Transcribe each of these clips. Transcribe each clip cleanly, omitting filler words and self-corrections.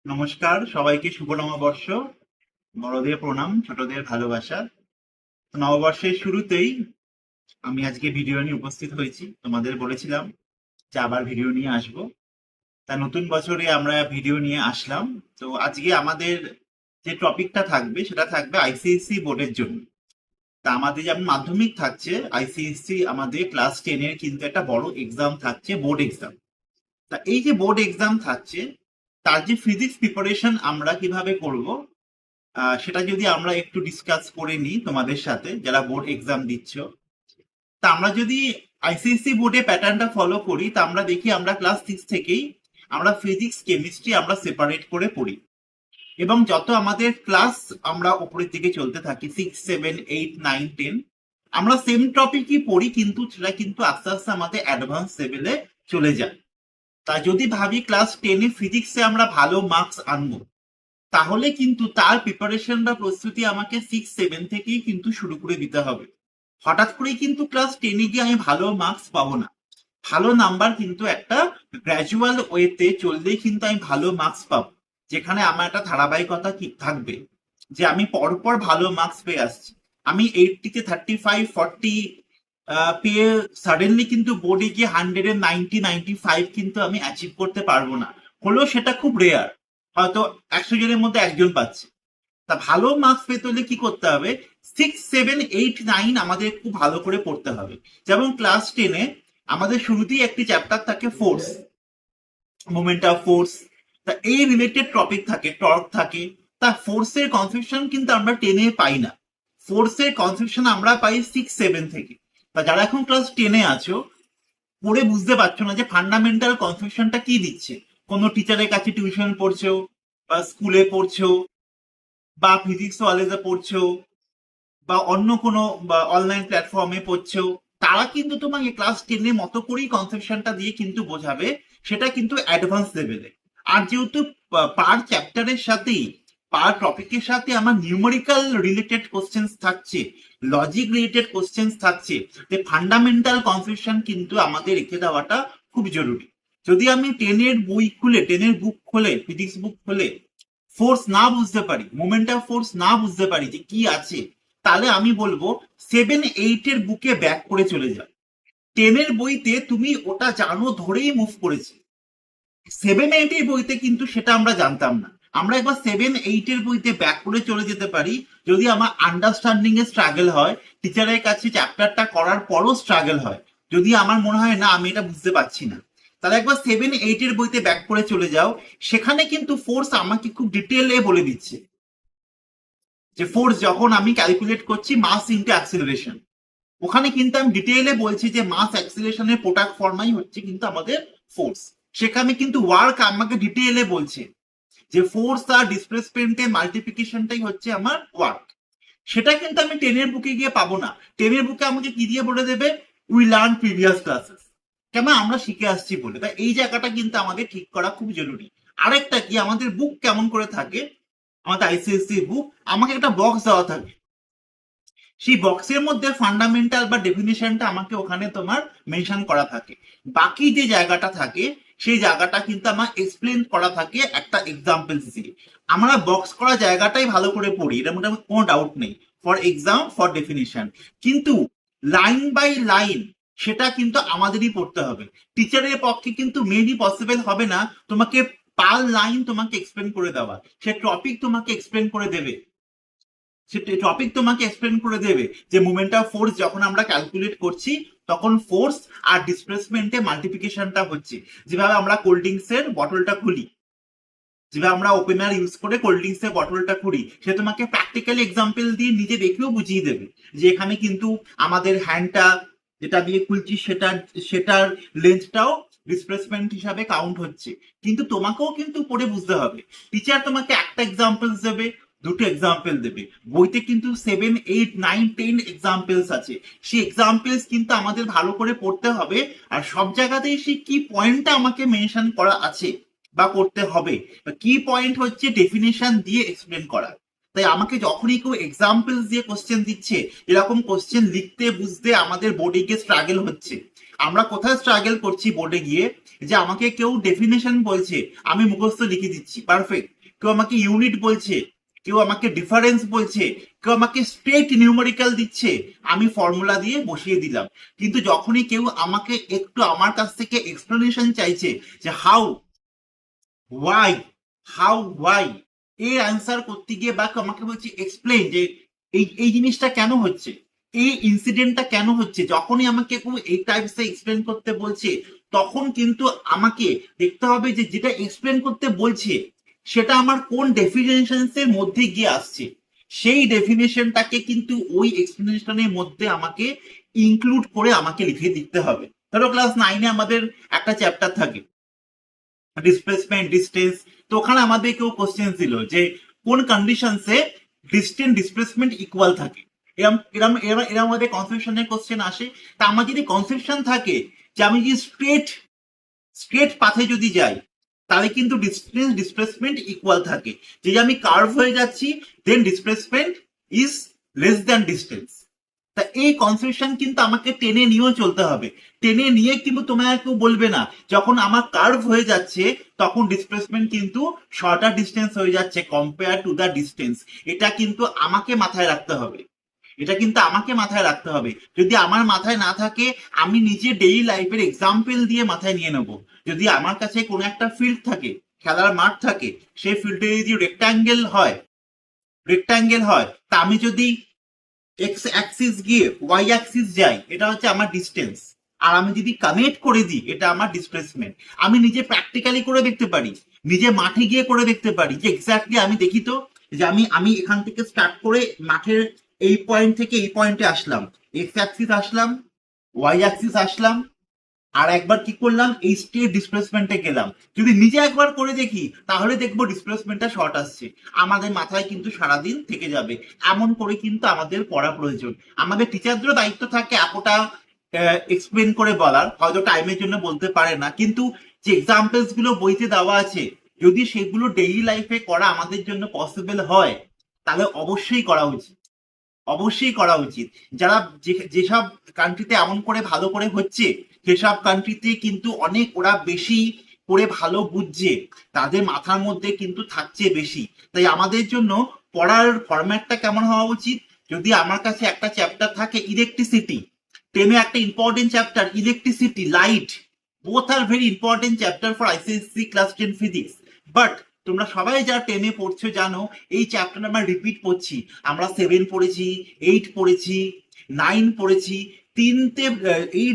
নমস্কার, সবাইকে শুভ নববর্ষ। বড়দের প্রণাম, ছোটদের ভালোবাসা। তো নববর্ষের শুরুতেই আমি আজকে ভিডিও নিয়ে উপস্থিত হয়েছি। তোমাদের বলেছিলাম যে আবার ভিডিও নিয়ে আসব। তা নতুন বছরে আমরা ভিডিও নিয়ে আসলাম। তো আজকে আমাদের যে টপিকটা থাকবে সেটা থাকবে আইসিএসসি বোর্ডের জন্য। তা আমাদের যেমন মাধ্যমিক থাকছে, আইসিএসসি আমাদের ক্লাস 10-এর কিন্তু একটা বড় এক্সাম থাকছে, বোর্ড এক্সাম। তা এই যে বোর্ড এক্সাম থাকছে, তার যে ফিজিক্স প্রিপারেশন আমরা কিভাবে করব, সেটা যদি আমরা একটু ডিসকাস করে নিই তোমাদের সাথে যারা বোর্ড এক্সাম দিচ্ছ। তা আমরা যদি আইসিএসসি বোর্ডে প্যাটার্নটা ফলো করি, তা আমরা দেখি আমরা ক্লাস 6 থেকেই আমরা ফিজিক্স কেমিস্ট্রি আমরা সেপারেট করে পড়ি, এবং যত আমাদের ক্লাস আমরা উপরের দিকে চলতে থাকি 6, 7, 8, 9, 10 আমরা সেম টপিকই পড়ি, কিন্তু সেটা কিন্তু আস্তে আস্তে আমাদের অ্যাডভান্স লেভেলে চলে যায়। তা যদি ভাবি ক্লাস 10-এ ফিজিক্সে আমরা ভালো মার্কস আনবো, তাহলে কিন্তু তার প্রিপারেশন বা প্রস্তুতি আমাকে 6, 7 থেকেই কিন্তু শুরু করে দিতে হবে। হঠাৎ করেই কিন্তু ক্লাস 10-এ গিয়ে আমি ভালো মার্কস পাবো না। ভালো নাম্বার কিন্তু একটা গ্র্যাজুয়াল ওয়েতে চললেই কিন্তু আমি ভালো মার্কস পাবো, যেখানে আমার একটা ধারাবাহিকতা কি থাকবে, যে আমি পরপর ভালো মার্কস পেয়ে আসছি। আমি 80-তে 35, 40 পেয়ে সাডেনলি কিন্তু বোর্ডে গিয়ে 100-এ 90, 95 কিন্তু আমি অ্যাচিভ করতে পারবো না। হলেও সেটা খুব রেয়ার, হয়তো 100 জনের মধ্যে একজন পাচ্ছে। তা ভালো মার্কস পেতে হলে কি করতে হবে? 6, 7, 8, 9 আমাদের খুব ভালো করে পড়তে হবে। যেমন ক্লাস 10-এ আমাদের শুরুতেই একটি চ্যাপ্টার থাকে ফোর্স, মোমেন্ট অফ ফোর্স। তা এই রিলেটেড টপিক থাকে, টর্ক থাকে। তা ফোর্সের কনসেপশন কিন্তু আমরা 10-এ পাই না। ফোর্সের কনসেপশন আমরা পাই 6, 7 থেকে। তা যারা এখন ক্লাস 10-এ আছো, পড়ে বুঝতে পারছো না যে ফান্ডামেন্টাল কনসেপশনটা কি দিচ্ছে, কোনো টিচারের কাছে টিউশন পড়ছো, বা স্কুলে পড়ছো, বা ফিজিক্স কলেজে পড়ছো, বা অন্য কোনো অনলাইন প্ল্যাটফর্মে পড়ছো, তারা কিন্তু তোমাকে ক্লাস 10-এর মতো করেই কনসেপশনটা দিয়ে কিন্তু বোঝাবে। সেটা কিন্তু অ্যাডভান্স লেভেলে। আর যেহেতু পার চ্যাপ্টারের সাথেই, পার টপিকের সাথে আমার নিউমেরিক্যাল রিলেটেড কোশ্চেন্স থাকছে, লজিক রিলেটেড কোশ্চেন্স থাকছে, যে ফান্ডামেন্টাল কনসেপশন কিন্তু আমাদের রেখে দেওয়াটা খুব জরুরি। যদি আমি 10-এর বই খুলে, 10-এর বুক খুলে, ফিজিক্স বুক খুলে ফোর্স না বুঝতে পারি, মোমেন্ট অফ ফোর্স না বুঝতে পারি যে কি আছে, তাহলে আমি বলবো 7, 8-এর বুকে ব্যাক করে চলে যাও। 10-এর বইতে তুমি ওটা জানো ধরেই মুভ করেছে, 7, 8-এর বইতে কিন্তু সেটা আমরা জানতাম না। আমরা একবার 7, 8-এর বইতে ব্যাক করে চলে যেতে পারি যদি আমার আন্ডারস্ট্যান্ডিং এ স্ট্রাগল হয়, টিচারের কাছে চ্যাপ্টারটা করার পরও স্ট্রাগল হয়, যদি আমার মনে হয় না আমি এটা বুঝতে পারছি না, তাহলে একবার 7, 8-এর বইতে ব্যাক করে চলে যাও। সেখানে কিন্তু ফোর্স আমাকে খুব ডিটেলে বলে দিচ্ছে যে ফোর্স যখন আমি ক্যালকুলেট করছি মাস ইনটু অ্যাক্সিলারেশন, ওখানে কিন্তু আমি ডিটেইলে বলছি যে মাস অ্যাক্সিলারেশনের প্রোডাক্ট ফর্মাই হচ্ছে কিন্তু আমাদের ফোর্স। সেখানে কিন্তু ওয়ার্ক আমাকে ডিটেইলে বলছে যে ফোর্স আর ডিসপ্লেসমেন্টের মাল্টিপ্লিকেশনটাই হচ্ছে আমার ওয়ার্ক। সেটা কিন্তু আমি 10-এর বুকে গিয়ে পাবো না। 10-এর বুকে আমাকে কি দিয়ে বলে দেবে? উই লার্ন প্রিভিয়াস ক্লাসেস, কেমন আমরা শিখে আসছি বলে। তাই এই জায়গাটা কিন্তু আমাদের ঠিক করা খুব জরুরি। আরেকটা কি, আমাদের বুক কেমন করে থাকে, আমাদের আইসিএসসি বুক আমাকে একটা বক্স দেওয়া থাকে, সেই বক্সের মধ্যে ফান্ডামেন্টাল বা ডেফিনেশনটা আমাকে ওখানে তোমার মেনশন করা থাকে। বাকি যে জায়গাটা থাকে সেই জায়গাটা কিন্তু আমার এক্সপ্লেন করা থাকে একটা এক্সাম্পল দিয়ে। আমরা বক্স করা জায়গাটাই ভালো করে পড়ি, এটা মোটামুটি কোনো ডাউট নেই, ফর এক্সাম, ফর ডেফিনিশন। কিন্তু লাইন বাই লাইন সেটা কিন্তু আমাদেরই পড়তে হবে। টিচারের পক্ষে কিন্তু মেবি পসিবল হবে না তোমাকে পার লাইন তোমাকে এক্সপ্লেন করে দেওয়া। সে টপিক তোমাকে এক্সপ্লেন করে দেবে, সে টপিক তোমাকে এক্সপ্লেন করে দেবে যে মোমেন্ট অফ ফোর্স যখন আমরা ক্যালকুলেট করছি, তখন ফোর্স আর ডিসপ্লেসমেন্টে মাল্টিপ্লিকেশনটা হচ্ছে। যেভাবে আমরা কোল্ড ড্রিঙ্কস এর বটলটা খুলি, যেভাবে আমরা ওপেনার ইউজ করে কোল্ড ড্রিঙ্কস এর বটলটা খুলি, সে তোমাকে প্র্যাকটিক্যাল এক্সাম্পল দিয়ে নিজে দেখেও বুঝিয়ে দেবে যে এখানে কিন্তু আমাদের হ্যান্ডটা যেটা দিয়ে খুলছি সেটার লেন্থটাও ডিসপ্লেসমেন্ট হিসাবে কাউন্ট হচ্ছে। কিন্তু তোমাকেও কিন্তু পড়ে বুঝতে হবে। টিচার তোমাকে একটা এক্সাম্পল দেবে, দুটো এক্সাম্পল দেবে, বইতে কিন্তু 7, 8, 9, 10 এক্সাম্পলস আছে। সেই এক্সাম্পলস কিন্তু আমাদের ভালো করে পড়তে হবে। আর সব জায়গাতেই সেই কি পয়েন্টটা আমাকে মেনশন করা আছে বা করতে হবে, কি পয়েন্ট হচ্ছে ডেফিনেশন দিয়ে এক্সপ্লেন করা। তাই আমাকে যখনই কেউ এক্সাম্পল দিয়ে কোশ্চেন দিচ্ছে, এরকম কোশ্চেন লিখতে বুঝতে আমাদের বোর্ডে গিয়ে স্ট্রাগল হচ্ছে। আমরা কোথায় স্ট্রাগল করছি বোর্ডে গিয়ে? যে আমাকে কেউ ডেফিনেশন বলছে, আমি মুখস্থ লিখে দিচ্ছি পারফেক্ট। কেউ আমাকে ইউনিট বলছে, কেউ আমাকে ডিফারেন্স বলছে, কেউ আমাকে স্ট্রেট নিউমেরিক্যাল দিচ্ছে, আমি ফর্মুলা দিয়ে বসিয়ে দিলাম। কিন্তু যখনই কেউ আমাকে একটু আমার কাছ থেকে এক্সপ্লেনেশন চাইছে যে ওয়াই ওয়াই, এর অ্যান্সার করতে গিয়ে বা আমাকে বলছে এক্সপ্লেন যে এই এই জিনিসটা কেন হচ্ছে, এই ইনসিডেন্টটা কেন হচ্ছে, যখনই আমাকে কেউ এই টাইপস এক্সপ্লেন করতে বলছে, তখন কিন্তু আমাকে দেখতে হবে যে যেটা এক্সপ্লেন করতে বলছে সেটা আমার কোন ডেফিনেশনসের মধ্যে গিয়ে আসছে, সেই ডেফিনেশনটাকে কিন্তু ওই এক্সপ্লেনেশনের মধ্যে আমাকে ইনক্লুড করে আমাকে লিখে দিতে হবে। ধরো ক্লাস 9-এ আমাদের একটা চ্যাপ্টার থাকে ডিসপ্লেসমেন্ট ডিস্টেন্স, তো ওখানে আমাদের কেউ কোশ্চেন ছিল যে কোন কন্ডিশনসে ডিস্টেন্স ডিসপ্লেসমেন্ট ইকুয়াল থাকে, এরম এরম এরম এরম আমাদের কনসেপশনের কোশ্চেন আসে। তা আমার যদি কনসেপশন থাকে যে আমি যদি স্ট্রেট পাথে যদি যাই, তাহলে কিন্তু ডিস্টেন্স ডিসপ্লেসমেন্ট ইকুয়াল থাকে, যে আমি কার্ভ হয়ে যাচ্ছি then displacement is less than distance. তা এই কনসেপশন কিন্তু আমাকে টেনে নিয়েও চলতে হবে, টেনে নিয়ে কিন্তু তোমার কেউ বলবে না যখন আমার কার্ভ হয়ে যাচ্ছে তখন ডিসপ্লেসমেন্ট কিন্তু শর্টার ডিস্টেন্স হয়ে যাচ্ছে কম্পেয়ার টু দ্য ডিস্টেন্স। এটা কিন্তু আমাকে মাথায় রাখতে হবে, এটা কিন্তু আমাকে মাথায় রাখতে হবে। যদি আমার মাথায় না থাকে, আমি নিজে ডেইলি লাইফের এক্সাম্পল দিয়ে মাথায় নিয়ে নেব। যদি আমার কাছে কোনো একটা ফিল্ড থাকে, খেলার মাঠ থাকে, সেই ফিল্ডে যদি রেক্টাঙ্গেল হয় তা আমি যদি এক্স অ্যাক্সিস গিয়ে ওয়াই অ্যাক্সিস যাই, এটা হচ্ছে আমার ডিস্টেন্স, আর আমি যদি কানেক্ট করে দিই এটা আমার ডিসপ্লেসমেন্ট। আমি নিজে প্র্যাকটিক্যালি করে দেখতে পারি, নিজে মাঠে গিয়ে করে দেখতে পারি যে এক্স্যাক্টলি আমি দেখি তো যে আমি এখান থেকে স্টার্ট করে মাঠের এই পয়েন্ট থেকে এই পয়েন্টে আসলাম, এক্স অ্যাক্সিস আসলাম, ওয়াই অ্যাক্সিস আসলাম, আর একবার কি করলাম এই স্টেট ডিসপ্লেসমেন্টে গেলাম। যদি নিজে একবার করে দেখি তাহলে দেখবো ডিসপ্লেসমেন্টটা শর্ট আসছে, আমাদের মাথায় কিন্তু সারাদিন থেকে যাবে। এমন করে কিন্তু আমাদের পড়া প্রয়োজন। আমাদের টিচারদেরও দায়িত্ব থাকে এতটা এক্সপ্লেন করে বলার, হয়তো টাইমের জন্য বলতে পারে না, কিন্তু যে এক্সাম্পলস গুলো বইতে দেওয়া আছে যদি সেগুলো ডেইলি লাইফে করা আমাদের জন্য পসিবল হয় তাহলে অবশ্যই করা উচিত, অবশ্যই করা উচিত। যারা যেসব কান্ট্রিতে এমন করে ভালো করে হচ্ছে, সেসব কান্ট্রিতে কিন্তু অনেক ওরা বেশি করে ভালো বুঝছে, তাদের মাথার মধ্যে কিন্তু থাকছে বেশি। তাই আমাদের জন্য পড়ার ফরম্যাটটা কেমন হওয়া উচিত, যদি আমার কাছে একটা চ্যাপ্টার থাকে ইলেকট্রিসিটি, 10-এ একটা important chapter electricity, light, both are very important chapter for ICSE class 10 physics. But তোমরা সবাই যা 10-এ পড়ছো জানো এই চ্যাপ্টার আমরা রিপিট করছি, আমরা 7 পড়েছি, 8 পড়েছি, 9 পড়েছি, এই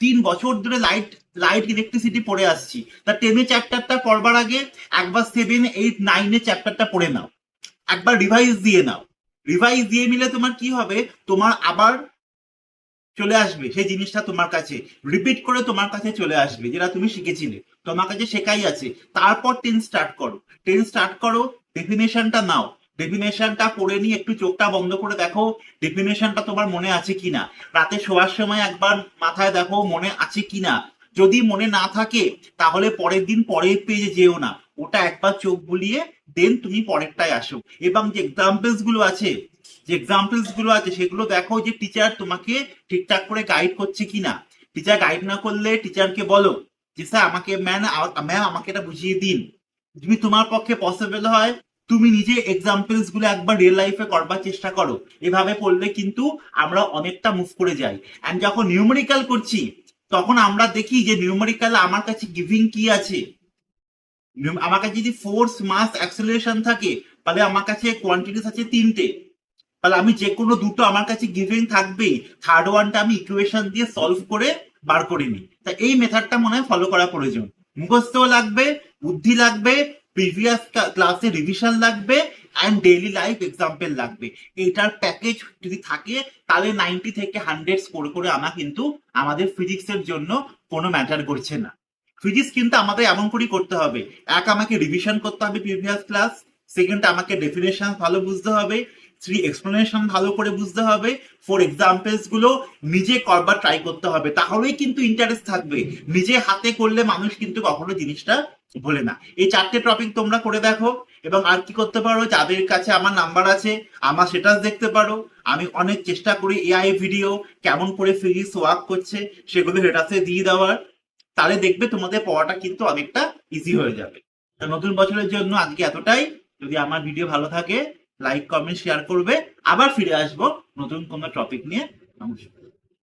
3 বছর ধরে লাইট লাইট ইলেকট্রিসিটি পড়ে আসছি। তা 10-এ চ্যাপ্টারটা পড়বার আগে একবার 7, 8, 9-এ চ্যাপ্টারটা পড়ে নাও, একবার রিভাইজ দিয়ে নাও। রিভাইজ দিয়ে নিলে তোমার কি হবে, তোমার আবার চলে আসবে সেই জিনিসটা তোমার কাছে, রিপিট করে তোমার কাছে চলে আসবে যেটা তুমি শিখেছিলে, তোমার কাছে শেখাই আছে। তারপর 10 স্টার্ট করো, ডেফিনেশনটা নাও, ডেফিনেশনটা পড়ে নিয়ে একটু চোখটা বন্ধ করে দেখো ডেফিনেশনটা তোমার মনে আছে কিনা, রাতে শোয়ার সময় একবার মাথায় দেখো মনে আছে কিনা। যদি মনে না থাকে তাহলে পরের দিন পরের পেজে যেও না, ওটা একবার চোখ বুলিয়ে দেন তুমি পরেরটায় আসো। এবং যে এক্সাম্পলস গুলো আছে সেগুলো দেখো যে টিচার তোমাকে ঠিকঠাক করে গাইড করছে কিনা। টিচার গাইড না করলে টিচারকে বলো যে স্যার ম্যাম আমাকে এটা বুঝিয়ে দিন। যদি তোমার পক্ষে পসিবল হয় তুমি নিজে এক্সাম্পলস গুলো একবার রিয়েল লাইফে করবার চেষ্টা করো। এভাবে পড়লে কিন্তু আমরা অনেকটা মুভ করে যাই। এন্ড যখন নিউমেরিক্যাল করছি তখন আমরা দেখি যে নিউমেরিক্যাল আমার কাছে গিভিং কি আছে, আমার কাছে যদি ফোর্স মাস অ্যাক্সেলারেশন থাকে তাহলে আমার কাছে কোয়ান্টিটিস আছে 3টে, তাহলে আমি যে কোনো দুটো আমার কাছে গিভেন থাকবেই, থার্ড ওয়ানটা আমি ইকুয়েশন দিয়ে সলভ করে বার করে নিই। তা এই মেথডটা মনে হয় ফলো করা প্রয়োজন। মুখস্থও লাগবে, বুদ্ধি লাগবে, প্রিভিয়াস ক্লাসে রিভিশন লাগবে, অ্যান্ড ডেইলি লাইফ এক্সাম্পল লাগবে। এইটার প্যাকেজ যদি থাকে তাহলে 90 থেকে 100 স্কোর করে আমরা কিন্তু আমাদের ফিজিক্সের জন্য কোনো ম্যাটার করছে না। ফিজিক্স কিন্তু আমাদের এমন করেই করতে হবে, আমাকে রিভিশন করতে হবে প্রিভিয়াস ক্লাস, সেকেন্ড আমাকে ডেফিনেশন ভালো বুঝতে হবে, 3 এক্সপ্লেনেশন ভালো করে বুঝতে হবে, 4 এক্সাম্পলস গুলো নিজে করবার ট্রাই করতে হবে, তাহলেই কিন্তু ইন্টারেস্ট থাকবে। নিজে হাতে করলে মানুষ কিন্তু কখনো জিনিসটা ভোলে না। এই 4টে টপিক তোমরা করে দেখো। এবং আর কি করতে পারো, যাদের কাছে আমার নাম্বার আছে আমার সেটা দেখতে পারো, আমি অনেক চেষ্টা করি এআই ভিডিও কেমন করে ফিজিক্স ওয়ার্ক করছে সেগুলো হেটাসে দিয়ে দেওয়ার। তাহলে দেখবে তোমাদের পড়াটা কিন্তু অনেকটা ইজি হয়ে যাবে। তো নতুন বছরের জন্য আজকে এতটাই। যদি আমার ভিডিও ভালো থাকে লাইক কমেন্ট শেয়ার করবে। আবার ফিরে আসবো নতুন কোনো টপিক নিয়ে। নমস্কার।